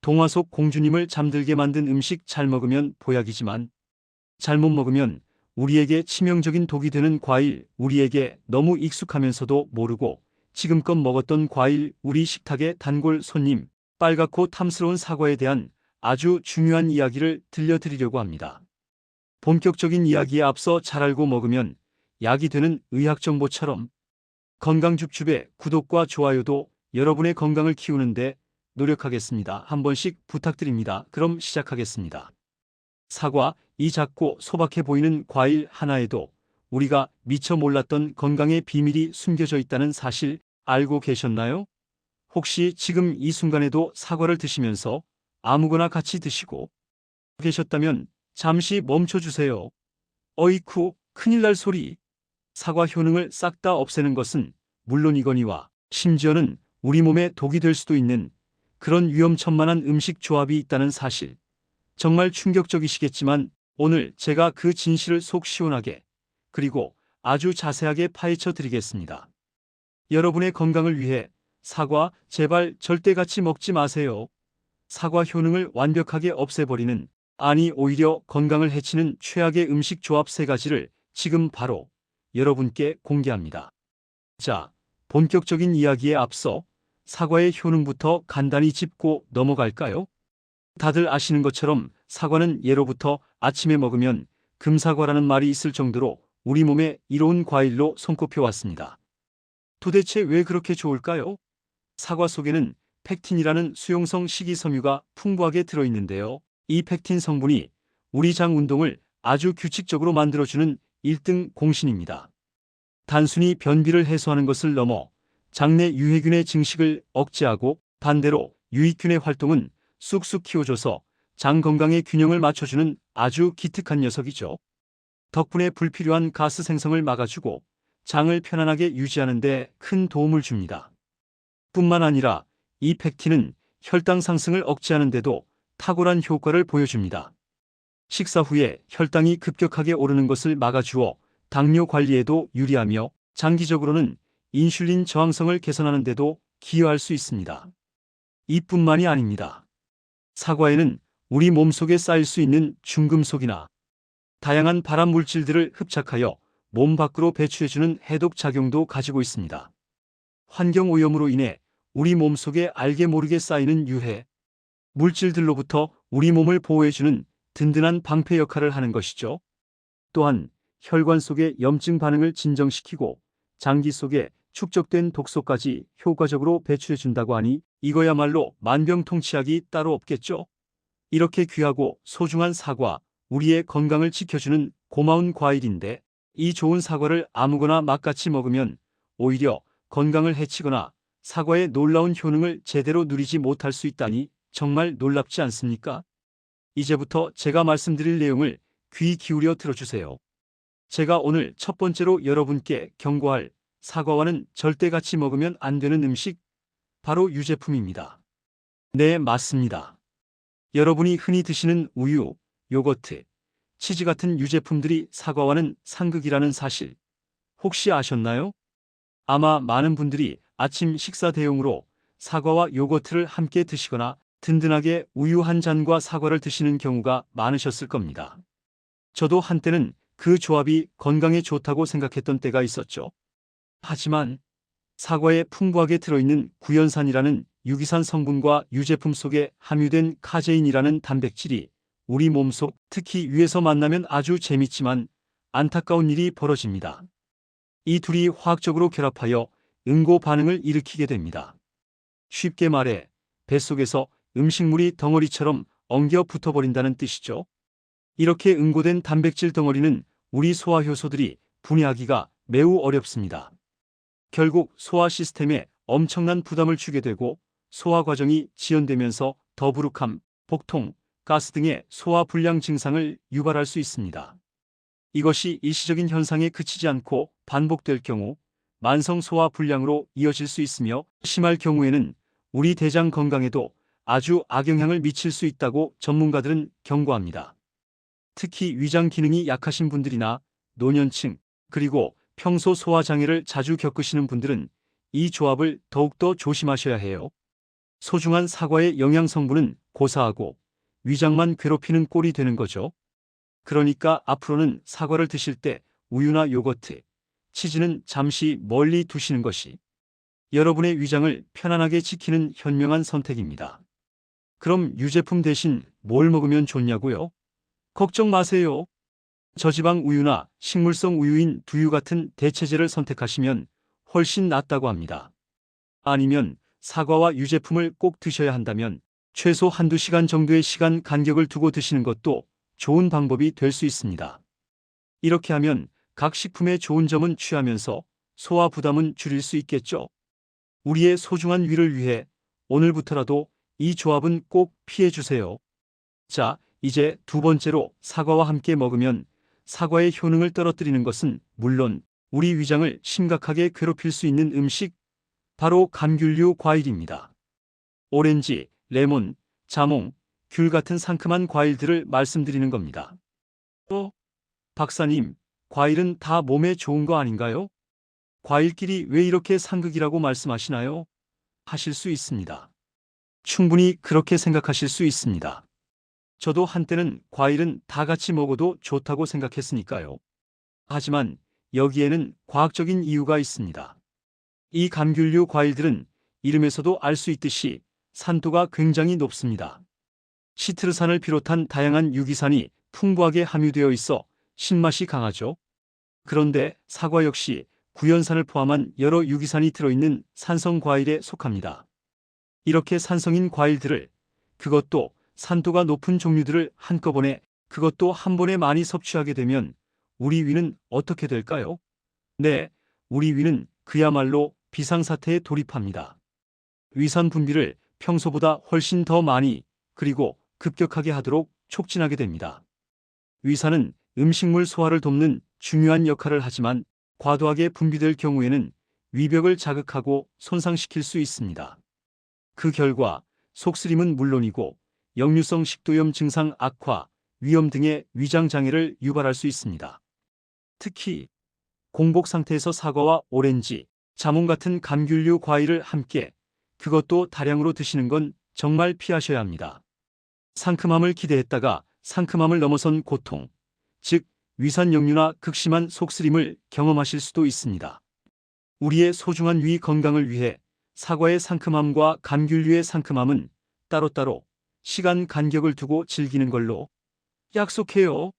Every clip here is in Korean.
동화 속 공주님을 잠들게 만든 음식 잘 먹으면 보약이지만 잘못 먹으면 우리에게 치명적인 독이 되는 과일, 우리에게 너무 익숙하면서도 모르고 지금껏 먹었던 과일, 우리 식탁의 단골 손님, 빨갛고 탐스러운 사과에 대한 아주 중요한 이야기를 들려드리려고 합니다. 본격적인 이야기에 앞서 잘 알고 먹으면 약이 되는 의학정보처럼 건강줍줍의 구독과 좋아요도 여러분의 건강을 키우는데 노력하겠습니다. 한 번씩 부탁드립니다. 그럼 시작하겠습니다. 사과, 이 작고 소박해 보이는 과일 하나에도 우리가 미처 몰랐던 건강의 비밀이 숨겨져 있다는 사실 알고 계셨나요? 혹시 지금 이 순간에도 사과를 드시면서 아무거나 같이 드시고 계셨다면 잠시 멈춰주세요. 어이쿠, 큰일 날 소리. 사과 효능을 싹 다 없애는 것은 물론이거니와 심지어는 우리 몸에 독이 될 수도 있는 그런 위험천만한 음식 조합이 있다는 사실. 정말 충격적이시겠지만 오늘 제가 그 진실을 속 시원하게 그리고 아주 자세하게 파헤쳐 드리겠습니다. 여러분의 건강을 위해 사과 제발 절대 같이 먹지 마세요. 사과 효능을 완벽하게 없애버리는, 아니 오히려 건강을 해치는 최악의 음식 조합 3가지를 지금 바로 여러분께 공개합니다. 자, 본격적인 이야기에 앞서 사과의 효능부터 간단히 짚고 넘어갈까요? 다들 아시는 것처럼 사과는 예로부터 아침에 먹으면 금사과라는 말이 있을 정도로 우리 몸에 이로운 과일로 손꼽혀 왔습니다. 도대체 왜 그렇게 좋을까요? 사과 속에는 펙틴이라는 수용성 식이섬유가 풍부하게 들어있는데요. 이 펙틴 성분이 우리 장 운동을 아주 규칙적으로 만들어주는 1등 공신입니다. 단순히 변비를 해소하는 것을 넘어 장내 유해균의 증식을 억제하고 반대로 유익균의 활동은 쑥쑥 키워줘서 장 건강의 균형을 맞춰주는 아주 기특한 녀석이죠. 덕분에 불필요한 가스 생성을 막아주고 장을 편안하게 유지하는 데 큰 도움을 줍니다. 뿐만 아니라 이 펙틴은 혈당 상승을 억제하는 데도 탁월한 효과를 보여줍니다. 식사 후에 혈당이 급격하게 오르는 것을 막아주어 당뇨 관리에도 유리하며 장기적으로는 인슐린 저항성을 개선하는 데도 기여할 수 있습니다. 이뿐만이 아닙니다. 사과에는 우리 몸속에 쌓일 수 있는 중금속이나 다양한 발암 물질들을 흡착하여 몸 밖으로 배출해주는 해독 작용도 가지고 있습니다. 환경 오염으로 인해 우리 몸속에 알게 모르게 쌓이는 유해 물질들로부터 우리 몸을 보호해주는 든든한 방패 역할을 하는 것이죠. 또한 혈관 속의 염증 반응을 진정시키고 장기 속에 축적된 독소까지 효과적으로 배출해준다고 하니 이거야말로 만병통치약이 따로 없겠죠. 이렇게 귀하고 소중한 사과, 우리의 건강을 지켜주는 고마운 과일인데 이 좋은 사과를 아무거나 막같이 먹으면 오히려 건강을 해치거나 사과의 놀라운 효능을 제대로 누리지 못할 수 있다니 정말 놀랍지 않습니까? 이제부터 제가 말씀드릴 내용을 귀 기울여 들어주세요. 제가 오늘 첫 번째로 여러분께 경고할 사과와는 절대 같이 먹으면 안 되는 음식, 바로 유제품입니다. 네, 맞습니다. 여러분이 흔히 드시는 우유, 요거트, 치즈 같은 유제품들이 사과와는 상극이라는 사실 혹시 아셨나요? 아마 많은 분들이 아침 식사 대용으로 사과와 요거트를 함께 드시거나 든든하게 우유 한 잔과 사과를 드시는 경우가 많으셨을 겁니다. 저도 한때는 그 조합이 건강에 좋다고 생각했던 때가 있었죠. 하지만 사과에 풍부하게 들어있는 구연산이라는 유기산 성분과 유제품 속에 함유된 카제인이라는 단백질이 우리 몸속, 특히 위에서 만나면 아주 재밌지만 안타까운 일이 벌어집니다. 이 둘이 화학적으로 결합하여 응고 반응을 일으키게 됩니다. 쉽게 말해 뱃속에서 음식물이 덩어리처럼 엉겨 붙어버린다는 뜻이죠. 이렇게 응고된 단백질 덩어리는 우리 소화효소들이 분해하기가 매우 어렵습니다. 결국 소화 시스템에 엄청난 부담을 주게 되고 소화 과정이 지연되면서 더부룩함, 복통, 가스 등의 소화 불량 증상을 유발할 수 있습니다. 이것이 일시적인 현상에 그치지 않고 반복될 경우 만성 소화 불량으로 이어질 수 있으며 심할 경우에는 우리 대장 건강에도 아주 악영향을 미칠 수 있다고 전문가들은 경고합니다. 특히 위장 기능이 약하신 분들이나 노년층, 그리고 평소 소화 장애를 자주 겪으시는 분들은 이 조합을 더욱더 조심하셔야 해요. 소중한 사과의 영양 성분은 고사하고 위장만 괴롭히는 꼴이 되는 거죠. 그러니까 앞으로는 사과를 드실 때 우유나 요거트, 치즈는 잠시 멀리 두시는 것이 여러분의 위장을 편안하게 지키는 현명한 선택입니다. 그럼 유제품 대신 뭘 먹으면 좋냐고요? 걱정 마세요. 저지방 우유나 식물성 우유인 두유 같은 대체제를 선택하시면 훨씬 낫다고 합니다. 아니면 사과와 유제품을 꼭 드셔야 한다면 최소 한두 시간 정도의 시간 간격을 두고 드시는 것도 좋은 방법이 될 수 있습니다. 이렇게 하면 각 식품의 좋은 점은 취하면서 소화 부담은 줄일 수 있겠죠. 우리의 소중한 위를 위해 오늘부터라도 이 조합은 꼭 피해 주세요. 자, 이제 두 번째로 사과와 함께 먹으면 사과의 효능을 떨어뜨리는 것은 물론 우리 위장을 심각하게 괴롭힐 수 있는 음식, 바로 감귤류 과일입니다. 오렌지, 레몬, 자몽, 귤 같은 상큼한 과일들을 말씀드리는 겁니다. 박사님, 과일은 다 몸에 좋은 거 아닌가요? 과일끼리 왜 이렇게 상극이라고 말씀하시나요? 하실 수 있습니다. 충분히 그렇게 생각하실 수 있습니다. 저도 한때는 과일은 다 같이 먹어도 좋다고 생각했으니까요. 하지만 여기에는 과학적인 이유가 있습니다. 이 감귤류 과일들은 이름에서도 알 수 있듯이 산도가 굉장히 높습니다. 시트르산을 비롯한 다양한 유기산이 풍부하게 함유되어 있어 신맛이 강하죠. 그런데 사과 역시 구연산을 포함한 여러 유기산이 들어있는 산성 과일에 속합니다. 이렇게 산성인 과일들을, 그것도 산도가 높은 종류들을 한꺼번에, 그것도 한 번에 많이 섭취하게 되면 우리 위는 어떻게 될까요? 네, 우리 위는 그야말로 비상사태에 돌입합니다. 위산 분비를 평소보다 훨씬 더 많이, 그리고 급격하게 하도록 촉진하게 됩니다. 위산은 음식물 소화를 돕는 중요한 역할을 하지만 과도하게 분비될 경우에는 위벽을 자극하고 손상시킬 수 있습니다. 그 결과 속쓰림은 물론이고 역류성 식도염 증상 악화, 위염 등의 위장 장애를 유발할 수 있습니다. 특히 공복 상태에서 사과와 오렌지, 자몽 같은 감귤류 과일을 함께, 그것도 다량으로 드시는 건 정말 피하셔야 합니다. 상큼함을 기대했다가 상큼함을 넘어선 고통, 즉 위산 역류나 극심한 속쓰림을 경험하실 수도 있습니다. 우리의 소중한 위 건강을 위해 사과의 상큼함과 감귤류의 상큼함은 따로따로 시간 간격을 두고 즐기는 걸로 약속해요.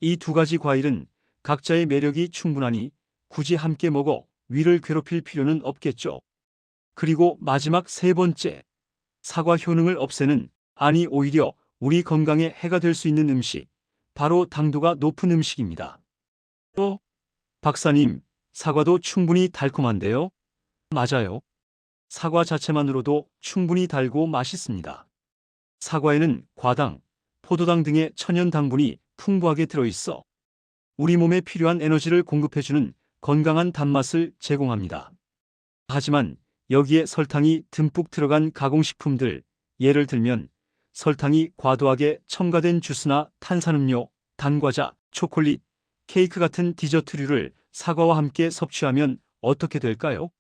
이 두 가지 과일은 각자의 매력이 충분하니 굳이 함께 먹어 위를 괴롭힐 필요는 없겠죠. 그리고 마지막 세 번째, 사과 효능을 없애는, 아니 오히려 우리 건강에 해가 될 수 있는 음식, 바로 당도가 높은 음식입니다. 박사님, 사과도 충분히 달콤한데요? 맞아요. 사과 자체만으로도 충분히 달고 맛있습니다. 사과에는 과당, 포도당 등의 천연 당분이 풍부하게 들어있어 우리 몸에 필요한 에너지를 공급해주는 건강한 단맛을 제공합니다. 하지만 여기에 설탕이 듬뿍 들어간 가공식품들, 예를 들면 설탕이 과도하게 첨가된 주스나 탄산음료, 단과자, 초콜릿, 케이크 같은 디저트류를 사과와 함께 섭취하면 어떻게 될까요?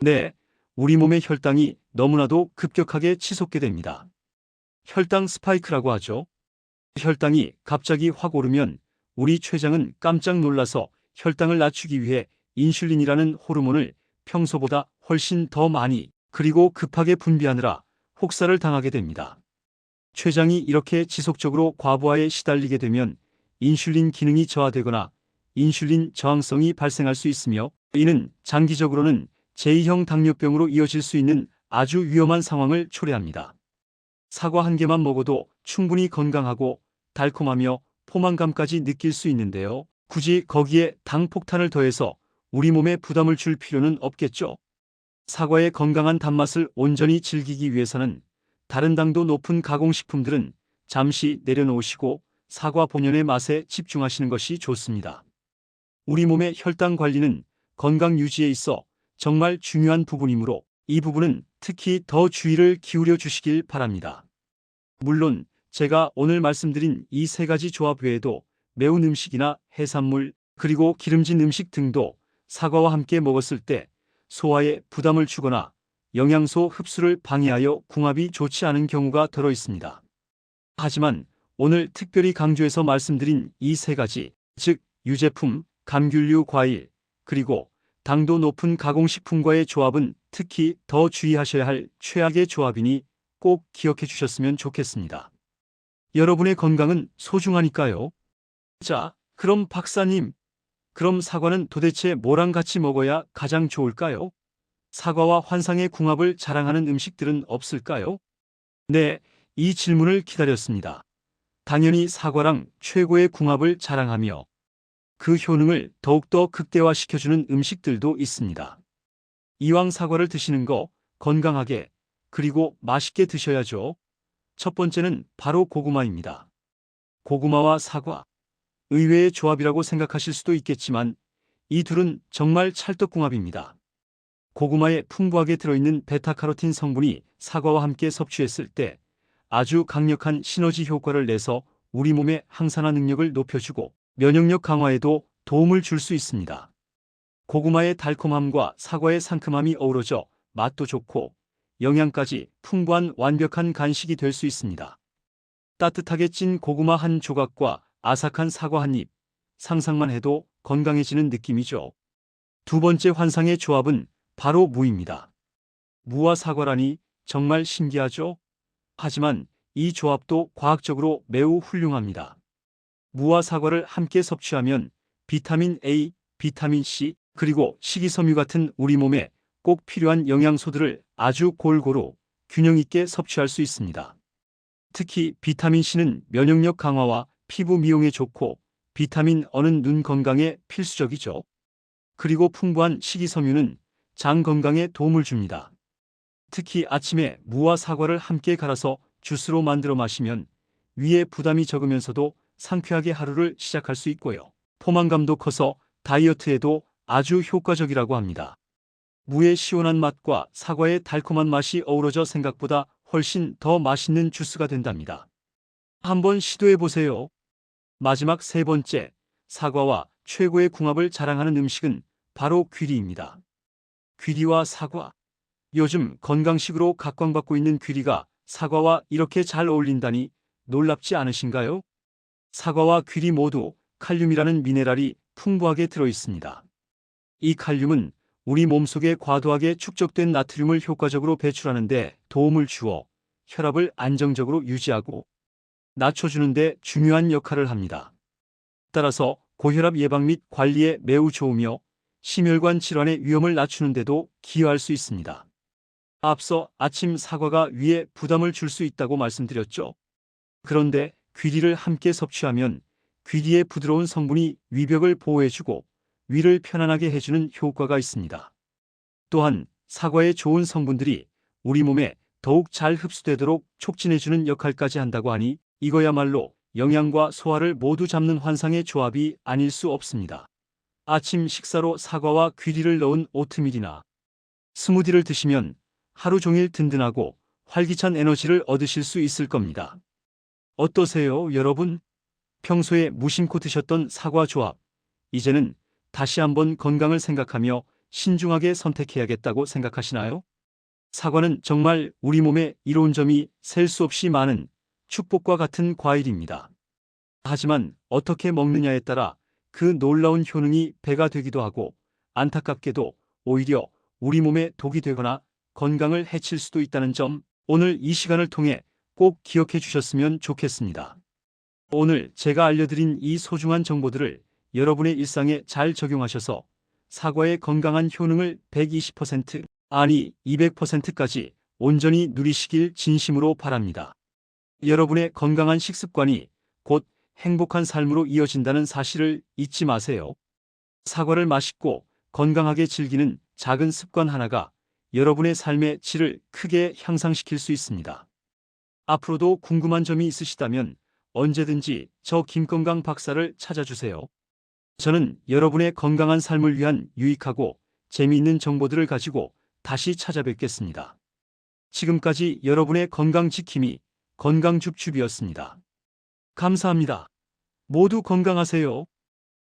네, 우리 몸의 혈당이 너무나도 급격하게 치솟게 됩니다. 혈당 스파이크라고 하죠. 혈당이 갑자기 확 오르면 우리 췌장은 깜짝 놀라서 혈당을 낮추기 위해 인슐린이라는 호르몬을 평소보다 훨씬 더 많이, 그리고 급하게 분비하느라 혹사를 당하게 됩니다. 췌장이 이렇게 지속적으로 과부하에 시달리게 되면 인슐린 기능이 저하되거나 인슐린 저항성이 발생할 수 있으며, 이는 장기적으로는 제2형 당뇨병으로 이어질 수 있는 아주 위험한 상황을 초래합니다. 사과 한 개만 먹어도 충분히 건강하고 달콤하며 포만감까지 느낄 수 있는데요. 굳이 거기에 당 폭탄을 더해서 우리 몸에 부담을 줄 필요는 없겠죠. 사과의 건강한 단맛을 온전히 즐기기 위해서는 다른 당도 높은 가공식품들은 잠시 내려놓으시고 사과 본연의 맛에 집중하시는 것이 좋습니다. 우리 몸의 혈당 관리는 건강 유지에 있어 정말 중요한 부분이므로 이 부분은 특히 더 주의를 기울여 주시길 바랍니다. 물론 제가 오늘 말씀드린 이 세 가지 조합 외에도 매운 음식이나 해산물, 그리고 기름진 음식 등도 사과와 함께 먹었을 때 소화에 부담을 주거나 영양소 흡수를 방해하여 궁합이 좋지 않은 경우가 들어 있습니다. 하지만 오늘 특별히 강조해서 말씀드린 이 세 가지, 즉 유제품, 감귤류 과일, 그리고 당도 높은 가공식품과의 조합은 특히 더 주의하셔야 할 최악의 조합이니 꼭 기억해 주셨으면 좋겠습니다. 여러분의 건강은 소중하니까요. 자, 그럼 박사님, 그럼 사과는 도대체 뭐랑 같이 먹어야 가장 좋을까요? 사과와 환상의 궁합을 자랑하는 음식들은 없을까요? 네, 이 질문을 기다렸습니다. 당연히 사과랑 최고의 궁합을 자랑하며 그 효능을 더욱더 극대화시켜주는 음식들도 있습니다. 이왕 사과를 드시는 거 건강하게 그리고 맛있게 드셔야죠. 첫 번째는 바로 고구마입니다. 고구마와 사과, 의외의 조합이라고 생각하실 수도 있겠지만 이 둘은 정말 찰떡궁합입니다. 고구마에 풍부하게 들어있는 베타카로틴 성분이 사과와 함께 섭취했을 때 아주 강력한 시너지 효과를 내서 우리 몸의 항산화 능력을 높여주고 면역력 강화에도 도움을 줄 수 있습니다. 고구마의 달콤함과 사과의 상큼함이 어우러져 맛도 좋고 영양까지 풍부한 완벽한 간식이 될 수 있습니다. 따뜻하게 찐 고구마 한 조각과 아삭한 사과 한 입, 상상만 해도 건강해지는 느낌이죠. 두 번째 환상의 조합은 바로 무입니다. 무와 사과라니 정말 신기하죠? 하지만 이 조합도 과학적으로 매우 훌륭합니다. 무와 사과를 함께 섭취하면 비타민 A, 비타민 C, 그리고 식이섬유 같은 우리 몸에 꼭 필요한 영양소들을 아주 골고루 균형 있게 섭취할 수 있습니다. 특히 비타민 C는 면역력 강화와 피부 미용에 좋고 비타민 E는 눈 건강에 필수적이죠. 그리고 풍부한 식이섬유는 장 건강에 도움을 줍니다. 특히 아침에 무와 사과를 함께 갈아서 주스로 만들어 마시면 위에 부담이 적으면서도 상쾌하게 하루를 시작할 수 있고요. 포만감도 커서 다이어트에도 아주 효과적이라고 합니다. 무의 시원한 맛과 사과의 달콤한 맛이 어우러져 생각보다 훨씬 더 맛있는 주스가 된답니다. 한번 시도해 보세요. 마지막 세 번째, 사과와 최고의 궁합을 자랑하는 음식은 바로 귀리입니다. 귀리와 사과. 요즘 건강식으로 각광받고 있는 귀리가 사과와 이렇게 잘 어울린다니 놀랍지 않으신가요? 사과와 귀리 모두 칼륨이라는 미네랄이 풍부하게 들어 있습니다. 이 칼륨은 우리 몸속에 과도하게 축적된 나트륨을 효과적으로 배출하는 데 도움을 주어 혈압을 안정적으로 유지하고 낮춰주는 데 중요한 역할을 합니다. 따라서 고혈압 예방 및 관리에 매우 좋으며 심혈관 질환의 위험을 낮추는 데도 기여할 수 있습니다. 앞서 아침 사과가 위에 부담을 줄 수 있다고 말씀드렸죠. 그런데 귀리를 함께 섭취하면 귀리의 부드러운 성분이 위벽을 보호해주고 위를 편안하게 해주는 효과가 있습니다. 또한 사과의 좋은 성분들이 우리 몸에 더욱 잘 흡수되도록 촉진해주는 역할까지 한다고 하니 이거야말로 영양과 소화를 모두 잡는 환상의 조합이 아닐 수 없습니다. 아침 식사로 사과와 귀리를 넣은 오트밀이나 스무디를 드시면 하루 종일 든든하고 활기찬 에너지를 얻으실 수 있을 겁니다. 어떠세요, 여러분? 평소에 무심코 드셨던 사과 조합, 이제는 다시 한번 건강을 생각하며 신중하게 선택해야겠다고 생각하시나요? 사과는 정말 우리 몸에 이로운 점이 셀 수 없이 많은 축복과 같은 과일입니다. 하지만 어떻게 먹느냐에 따라 그 놀라운 효능이 배가 되기도 하고 안타깝게도 오히려 우리 몸에 독이 되거나 건강을 해칠 수도 있다는 점, 오늘 이 시간을 통해 꼭 기억해 주셨으면 좋겠습니다. 오늘 제가 알려드린 이 소중한 정보들을 여러분의 일상에 잘 적용하셔서 사과의 건강한 효능을 120%, 아니 200%까지 온전히 누리시길 진심으로 바랍니다. 여러분의 건강한 식습관이 곧 행복한 삶으로 이어진다는 사실을 잊지 마세요. 사과를 맛있고 건강하게 즐기는 작은 습관 하나가 여러분의 삶의 질을 크게 향상시킬 수 있습니다. 앞으로도 궁금한 점이 있으시다면 언제든지 저 김건강 박사를 찾아주세요. 저는 여러분의 건강한 삶을 위한 유익하고 재미있는 정보들을 가지고 다시 찾아뵙겠습니다. 지금까지 여러분의 건강 지킴이 건강줍줍이었습니다. 감사합니다. 모두 건강하세요.